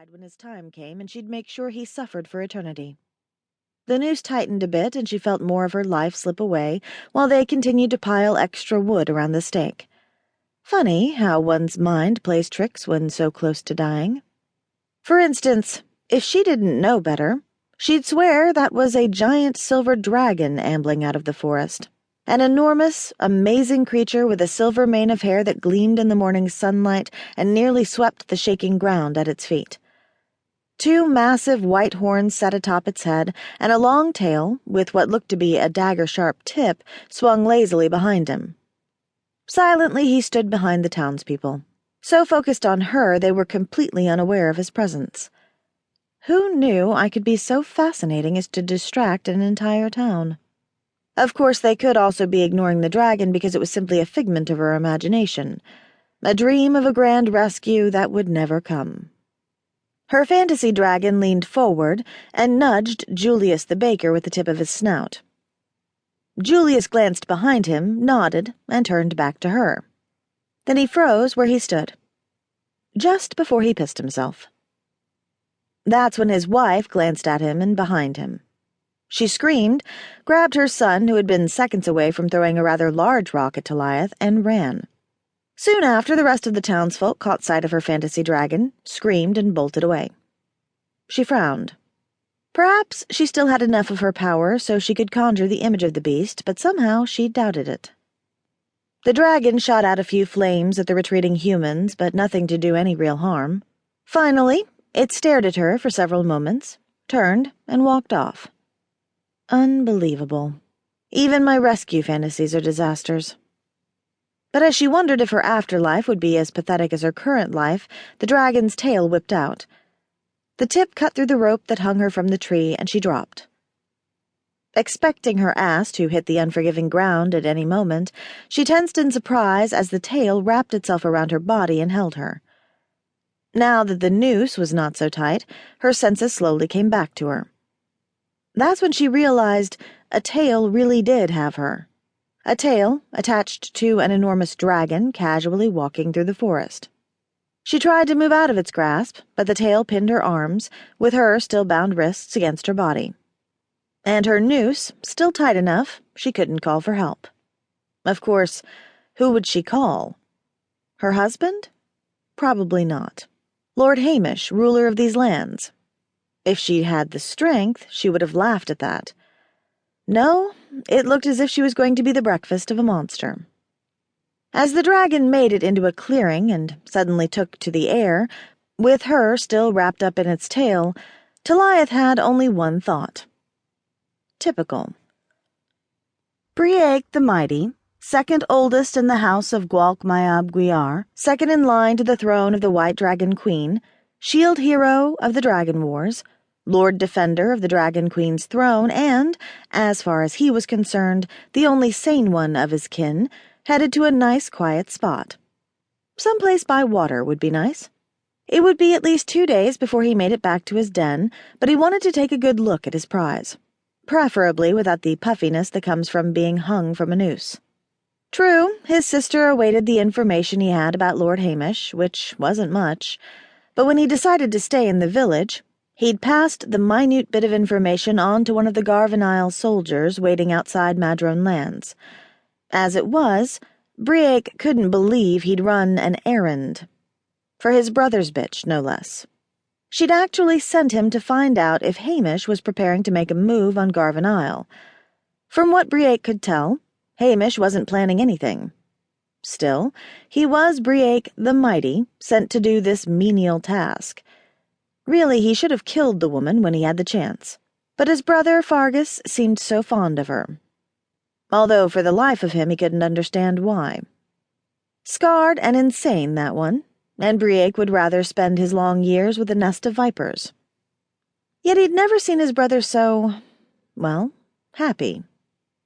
decide when his time came, and she'd make sure he suffered for eternity. The noose tightened a bit, and she felt more of her life slip away while they continued to pile extra wood around the stake. Funny how one's mind plays tricks when so close to dying. For instance, if she didn't know better, she'd swear that was a giant silver dragon ambling out of the forest. An enormous, amazing creature with a silver mane of hair that gleamed in the morning sunlight and nearly swept the shaking ground at its feet. 2 massive white horns sat atop its head, and a long tail, with what looked to be a dagger-sharp tip, swung lazily behind him. Silently he stood behind the townspeople. So focused on her they were completely unaware of his presence. Who knew I could be so fascinating as to distract an entire town? Of course, they could also be ignoring the dragon because it was simply a figment of her imagination, a dream of a grand rescue that would never come. Her fantasy dragon leaned forward and nudged Julius the baker with the tip of his snout. Julius glanced behind him, nodded, and turned back to her. Then he froze where he stood, just before he pissed himself. That's when his wife glanced at him and behind him. She screamed, grabbed her son, who had been seconds away from throwing a rather large rock at Talaith, and ran. Soon after, the rest of the townsfolk caught sight of her fantasy dragon, screamed, and bolted away. She frowned. Perhaps she still had enough of her power so she could conjure the image of the beast, but somehow she doubted it. The dragon shot out a few flames at the retreating humans, but nothing to do any real harm. Finally, it stared at her for several moments, turned, and walked off. Unbelievable. Even my rescue fantasies are disasters. But as she wondered if her afterlife would be as pathetic as her current life, the dragon's tail whipped out. The tip cut through the rope that hung her from the tree, and she dropped. Expecting her ass to hit the unforgiving ground at any moment, she tensed in surprise as the tail wrapped itself around her body and held her. Now that the noose was not so tight, her senses slowly came back to her. That's when she realized a tail really did have her. A tail attached to an enormous dragon casually walking through the forest. She tried to move out of its grasp, but the tail pinned her arms, with her still bound wrists against her body. And her noose, still tight enough, she couldn't call for help. Of course, who would she call? Her husband? Probably not. Lord Hamish, ruler of these lands. If she had the strength, she would have laughed at that. No, it looked as if she was going to be the breakfast of a monster. As the dragon made it into a clearing and suddenly took to the air, with her still wrapped up in its tail, Talaith had only one thought. Typical. Briec the Mighty, second oldest in the house of Gwalk-Mayab-Gwyar, second in line to the throne of the White Dragon Queen, shield hero of the Dragon Wars, Lord Defender of the Dragon Queen's throne, and, as far as he was concerned, the only sane one of his kin, headed to a nice quiet spot. Someplace by water would be nice. It would be at least 2 days before he made it back to his den, but he wanted to take a good look at his prize, preferably without the puffiness that comes from being hung from a noose. True, his sister awaited the information he had about Lord Hamish, which wasn't much, but when he decided to stay in the village, he'd passed the minute bit of information on to one of the Garvanile soldiers waiting outside Madrone lands. As it was, Briec couldn't believe he'd run an errand. For his brother's bitch, no less. She'd actually sent him to find out if Hamish was preparing to make a move on Garvanile. From what Briec could tell, Hamish wasn't planning anything. Still, he was Briec the Mighty, sent to do this menial task. Really, he should have killed the woman when he had the chance. But his brother, Fargus, seemed so fond of her. Although for the life of him he couldn't understand why. Scarred and insane, that one, and Briec would rather spend his long years with a nest of vipers. Yet he'd never seen his brother so, well, happy.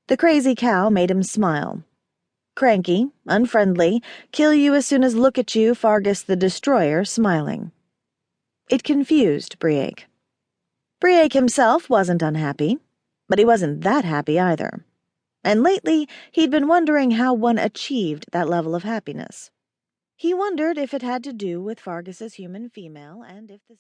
The crazy cow made him smile. Cranky, unfriendly, kill you as soon as look at you, Fargus the Destroyer, smiling. It confused Briec. Briec himself wasn't unhappy, but he wasn't that happy either. And lately he'd been wondering how one achieved that level of happiness. He wondered if it had to do with Fargus's human female and if the